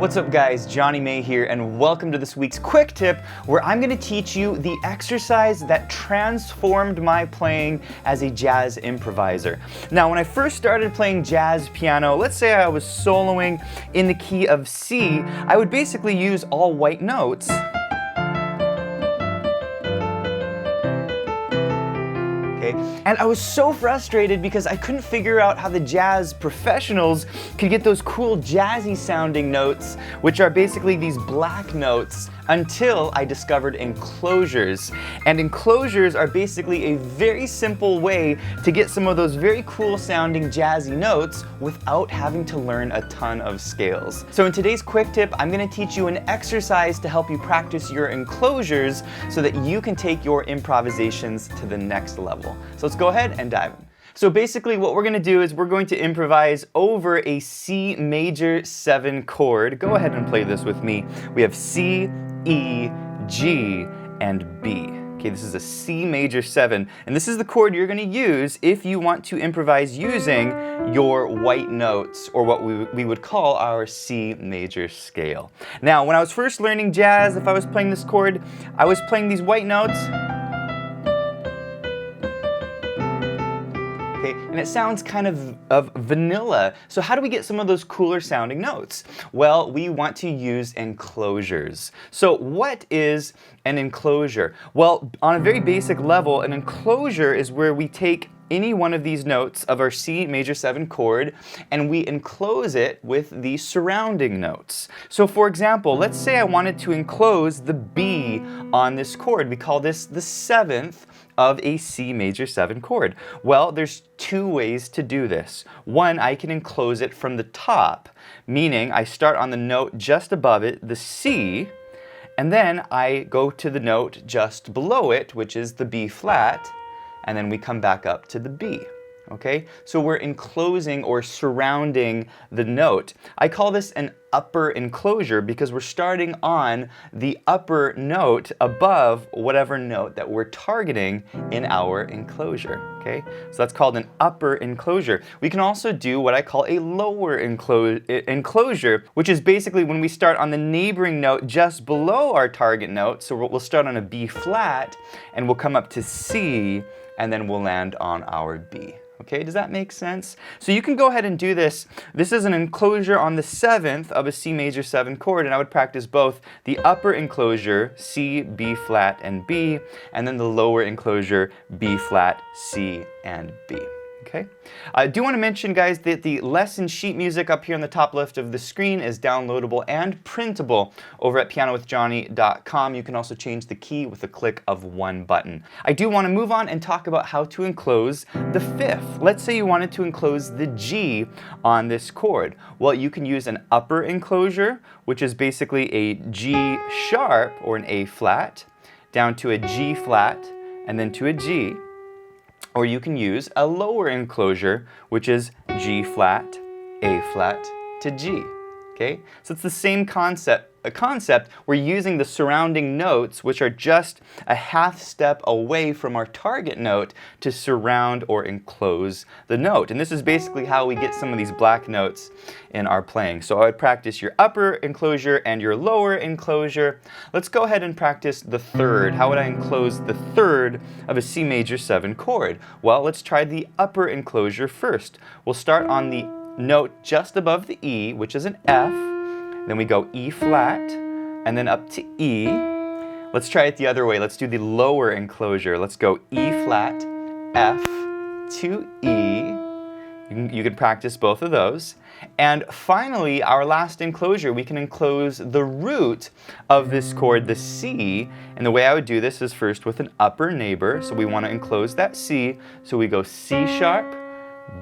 What's up guys, Jonny May here, and welcome to this week's quick tip where I'm going to teach you the exercise that transformed my playing as a jazz improviser. Now when I first started playing jazz piano, let's say I was soloing in the key of C, I would basically use all white notes. And I was so frustrated because I couldn't figure out how the jazz professionals could get those cool jazzy sounding notes, which are basically these black notes, until I discovered enclosures. And enclosures are basically a very simple way to get some of those very cool sounding jazzy notes without having to learn a ton of scales. So in today's quick tip, I'm going to teach you an exercise to help you practice your enclosures so that you can take your improvisations to the next level. So let's go ahead and dive in. So basically what we're going to do is we're going to improvise over a C major 7 chord. Go ahead and play this with me. We have C, E, G, and B. Okay, this is a C major 7, and this is the chord you're going to use if you want to improvise using your white notes, or what we would call our C major scale. Now, when I was first learning jazz, if I was playing this chord, I was playing these white notes. And it sounds kind of vanilla. So how do we get some of those cooler sounding notes? Well, we want to use enclosures. So what is an enclosure? Well, on a very basic level, an enclosure is where we take any one of these notes of our C major 7 chord and we enclose it with the surrounding notes. So for example, let's say I wanted to enclose the B on this chord. We call this the 7th of a C major 7 chord. Well, there's two ways to do this. One, I can enclose it from the top, meaning I start on the note just above it, the C, and then I go to the note just below it, which is the B flat, and then we come back up to the B. Okay, so we're enclosing or surrounding the note. I call this an upper enclosure because we're starting on the upper note above whatever note that we're targeting in our enclosure. Okay, so that's called an upper enclosure. We can also do what I call a lower enclosure, which is basically when we start on the neighboring note just below our target note. So we'll start on a B flat and we'll come up to C and then we'll land on our B. Okay, does that make sense? So you can go ahead and do this. This is an enclosure on the 7th of a C major 7 chord, and I would practice both the upper enclosure, C, B flat, and B, and then the lower enclosure, B flat, C, and B. Okay. I do want to mention, guys, that the lesson sheet music up here on the top left of the screen is downloadable and printable over at pianowithjonny.com. You can also change the key with a click of one button. I do want to move on and talk about how to enclose the 5th. Let's say you wanted to enclose the G on this chord. Well, you can use an upper enclosure, which is basically a G sharp or an A flat, down to a G flat, and then to a G. Or you can use a lower enclosure, which is G flat, A flat to G. Okay? So it's the same concept. We're using the surrounding notes, which are just a half step away from our target note, to surround or enclose the note. And this is basically how we get some of these black notes in our playing. So I would practice your upper enclosure and your lower enclosure. Let's go ahead and practice the 3rd. How would I enclose the 3rd of a C major 7 chord? Well, let's try the upper enclosure first. We'll start on the note just above the E, which is an F. Then we go E flat, and then up to E. Let's try it the other way. Let's do the lower enclosure. Let's go E flat, F to E. You can practice both of those. And finally, our last enclosure, we can enclose the root of this chord, the C. And the way I would do this is first with an upper neighbor. So we want to enclose that C. So we go C sharp,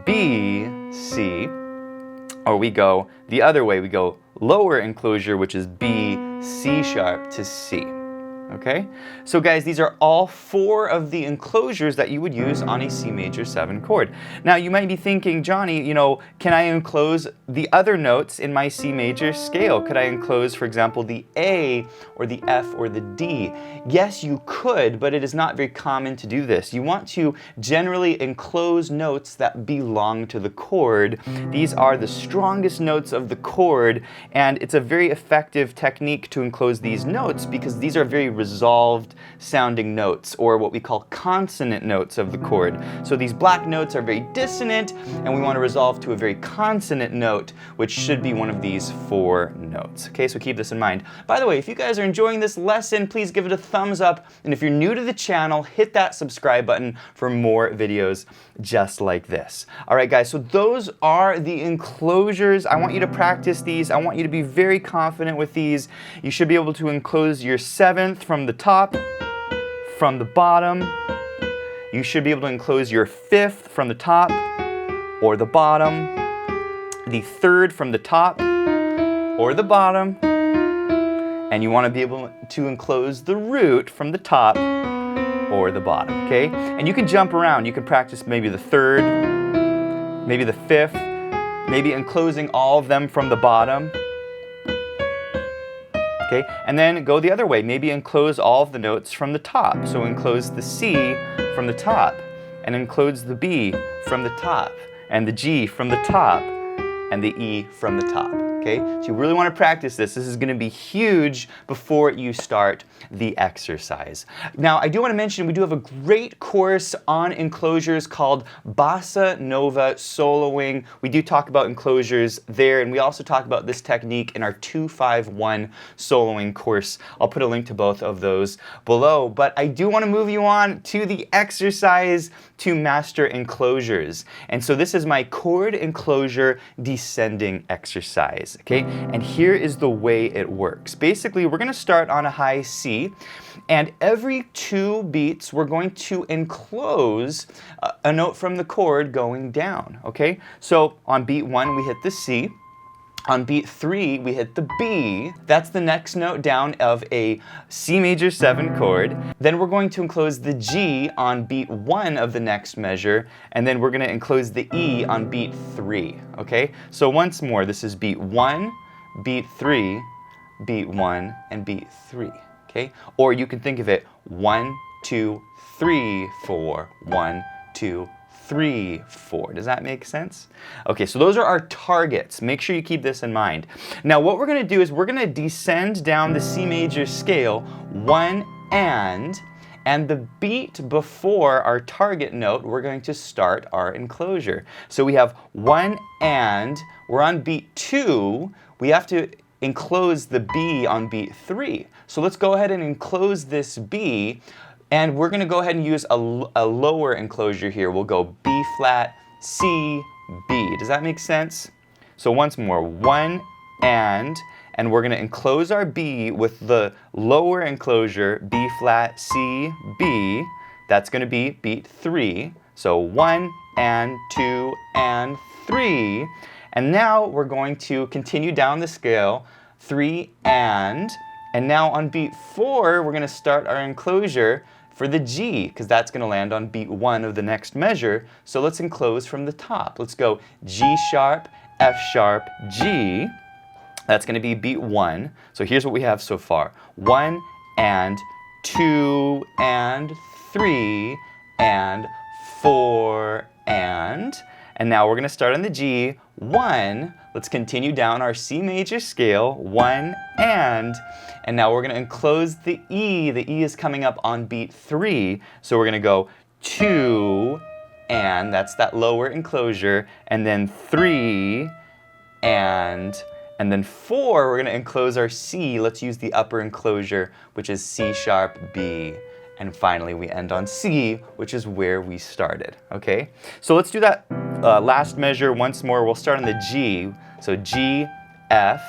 B, C. Or we go the other way, we go lower enclosure, which is B, C sharp to C. Okay? So guys, these are all 4 of the enclosures that you would use on a C major 7 chord. Now you might be thinking, Johnny, you know, can I enclose the other notes in my C major scale? Could I enclose, for example, the A or the F or the D? Yes, you could, but it is not very common to do this. You want to generally enclose notes that belong to the chord. These are the strongest notes of the chord, and it's a very effective technique to enclose these notes because these are very resolved sounding notes, or what we call consonant notes of the chord. So these black notes are very dissonant, and we want to resolve to a very consonant note, which should be one of these 4 notes. Okay, so keep this in mind. By the way, if you guys are enjoying this lesson, please give it a thumbs up, and if you're new to the channel, hit that subscribe button for more videos just like this. All right, guys, so those are the enclosures. I want you to practice these. I want you to be very confident with these. You should be able to enclose your 7th from the top, from the bottom. You should be able to enclose your 5th from the top or the bottom, the 3rd from the top or the bottom, and you want to be able to enclose the root from the top or the bottom, okay? And you can jump around. You can practice maybe the 3rd, maybe the 5th, maybe enclosing all of them from the bottom. Okay, and then go the other way. Maybe enclose all of the notes from the top. So enclose the C from the top, and enclose the B from the top, and the G from the top, and the E from the top. Okay, so you really want to practice this. This is going to be huge before you start the exercise. Now, I do want to mention we do have a great course on enclosures called Bossa Nova Soloing. We do talk about enclosures there, and we also talk about this technique in our 251 soloing course. I'll put a link to both of those below, but I do want to move you on to the exercise to master enclosures. And so this is my chord enclosure descending exercise. Okay, and here is the way it works. Basically, we're going to start on a high C, and every 2 beats, we're going to enclose a note from the chord going down. Okay, so on beat 1, we hit the C. On beat 3, we hit the B. That's the next note down of a C major 7 chord. Then we're going to enclose the G on beat 1 of the next measure, and then we're going to enclose the E on beat 3. Okay? So once more, this is beat 1, beat 3, beat 1, and beat 3. Okay? Or you can think of it 1, 2, 3, 4, 1, 2, 3, 4. Does that make sense? Okay, so those are our targets. Make sure you keep this in mind. Now, what we're going to do is we're going to descend down the C major scale 1 and the beat before our target note, we're going to start our enclosure. So we have 1 and, we're on beat 2, we have to enclose the B on beat 3. So let's go ahead and enclose this B. And we're going to go ahead and use a lower enclosure here. We'll go B flat, C, B. Does that make sense? So once more, 1 and we're going to enclose our B with the lower enclosure, B flat, C, B. That's going to be beat 3. So 1 and 2 and 3. And now we're going to continue down the scale, 3 and now on beat 4, we're going to start our enclosure for the G, because that's going to land on beat 1 of the next measure. So let's enclose from the top. Let's go G sharp, F sharp, G. That's going to be beat 1. So here's what we have so far. 1 and 2 and 3 and 4 and now we're going to start on the G, 1. Let's continue down our C major scale, 1 and now we're going to enclose the E. The E is coming up on beat 3, so we're going to go 2 and, that's that lower enclosure, and then 3 and then 4, we're going to enclose our C. Let's use the upper enclosure, which is C sharp, B. And finally, we end on C, which is where we started, okay? So let's do that last measure once more. We'll start on the G. So G, F,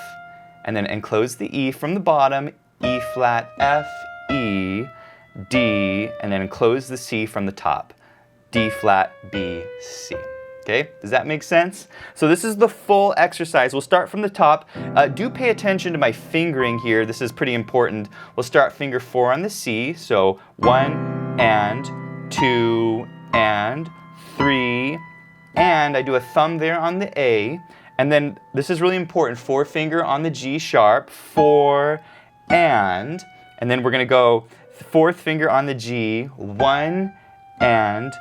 and then enclose the E from the bottom, E flat, F, E, D, and then enclose the C from the top, D flat, B, C. Okay, does that make sense? So this is the full exercise. We'll start from the top. Do pay attention to my fingering here. This is pretty important. We'll start finger 4 on the C. So 1 and 2 and 3 and I do a thumb there on the A. And then this is really important. 4 finger on the G sharp. 4 and then we're going to go 4th finger on the G. 1 and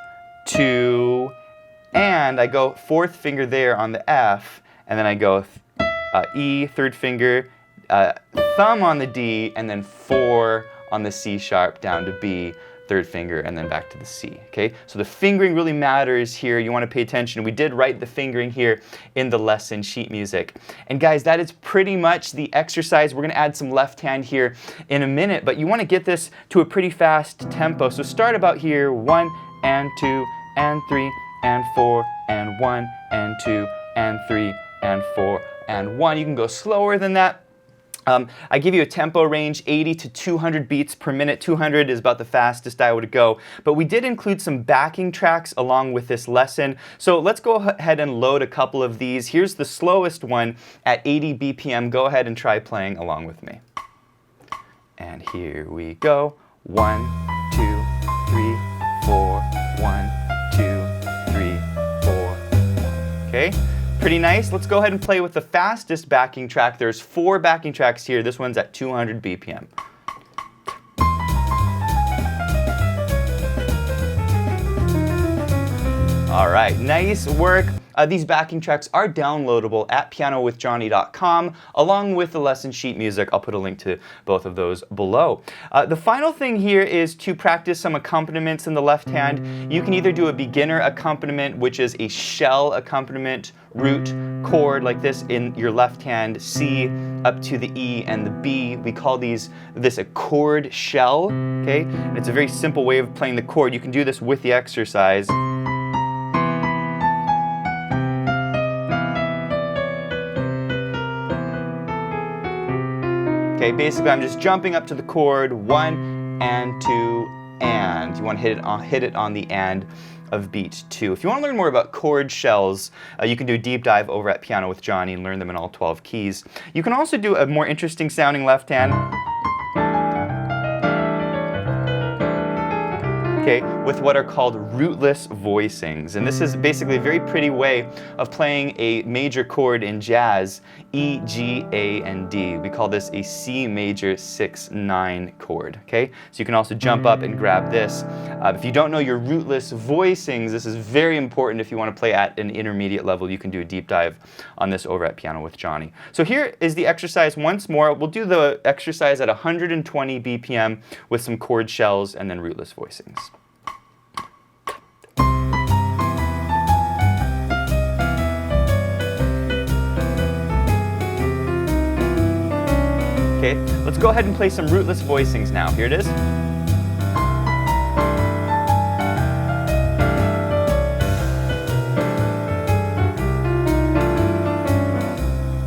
2 and I go 4th finger there on the F, and then I go E, 3rd finger, thumb on the D, and then 4 on the C sharp down to B, 3rd finger, and then back to the C, okay? So the fingering really matters here. You want to pay attention. We did write the fingering here in the lesson sheet music. And guys, that is pretty much the exercise. We're going to add some left hand here in a minute, but you want to get this to a pretty fast tempo. So start about here, 1 and 2 and 3 and 4 and 1 and 2 and 3 and 4 and 1. You can go slower than that. I give you a tempo range, 80 to 200 beats per minute. 200 is about the fastest I would go. But we did include some backing tracks along with this lesson. So let's go ahead and load a couple of these. Here's the slowest one at 80 BPM. Go ahead and try playing along with me. And here we go. 1, 2, 3, 4, 1, 2, 3, 4. Okay, pretty nice. Let's go ahead and play with the fastest backing track. There's 4 backing tracks here. This one's at 200 BPM. All right, nice work. These backing tracks are downloadable at pianowithjonny.com along with the lesson sheet music. I'll put a link to both of those below. The final thing here is to practice some accompaniments in the left hand. You can either do a beginner accompaniment, which is a shell accompaniment, root, chord like this in your left hand, C up to the E and the B. We call this a chord shell, okay? And it's a very simple way of playing the chord. You can do this with the exercise. Okay, basically I'm just jumping up to the chord, 1 and 2 and. You want to hit it on the and of beat 2. If you want to learn more about chord shells, you can do a deep dive over at Piano with Jonny and learn them in all 12 keys. You can also do a more interesting sounding left hand. Okay, with what are called rootless voicings. And this is basically a very pretty way of playing a major chord in jazz, E, G, A, and D. We call this a C major 6-9 chord, okay? So you can also jump up and grab this. If you don't know your rootless voicings, this is very important if you want to play at an intermediate level. You can do a deep dive on this over at Piano with Jonny. So here is the exercise once more. We'll do the exercise at 120 BPM with some chord shells and then rootless voicings. Okay, let's go ahead and play some rootless voicings now. Here it is.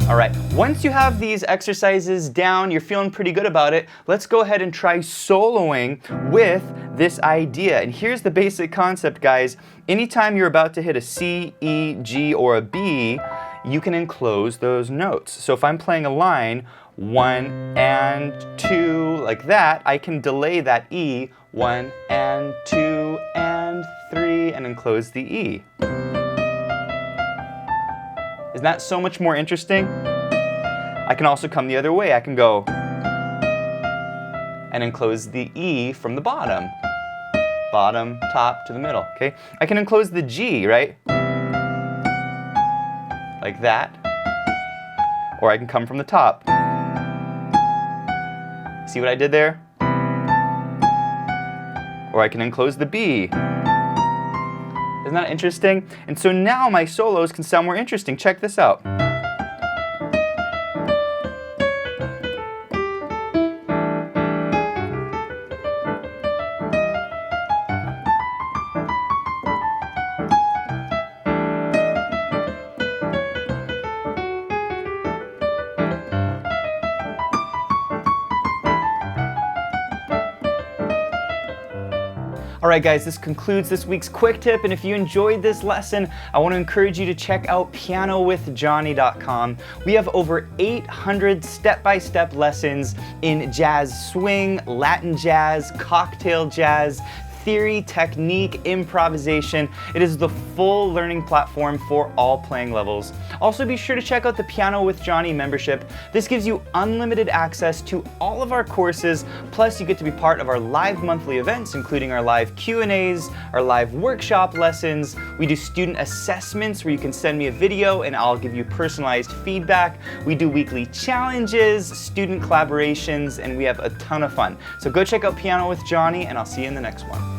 All right, once you have these exercises down, you're feeling pretty good about it, let's go ahead and try soloing with this idea. And here's the basic concept, guys. Anytime you're about to hit a C, E, G, or a B, you can enclose those notes. So if I'm playing a line, 1 and 2, like that, I can delay that E, 1 and 2 and 3, and enclose the E. Isn't that so much more interesting? I can also come the other way. I can go and enclose the E from the bottom. Bottom, top, to the middle, okay? I can enclose the G, right? Like that. Or I can come from the top. See what I did there? Or I can enclose the B. Isn't that interesting? And so now my solos can sound more interesting. Check this out. All right, guys, this concludes this week's quick tip. And if you enjoyed this lesson, I want to encourage you to check out pianowithjonny.com. We have over 800 step-by-step lessons in jazz swing, Latin jazz, cocktail jazz, theory, technique, improvisation. It is the full learning platform for all playing levels. Also, be sure to check out the Piano with Jonny membership. This gives you unlimited access to all of our courses, plus you get to be part of our live monthly events, including our live Q&As, our live workshop lessons. We do student assessments where you can send me a video and I'll give you personalized feedback. We do weekly challenges, student collaborations, and we have a ton of fun. So go check out Piano with Jonny, and I'll see you in the next one.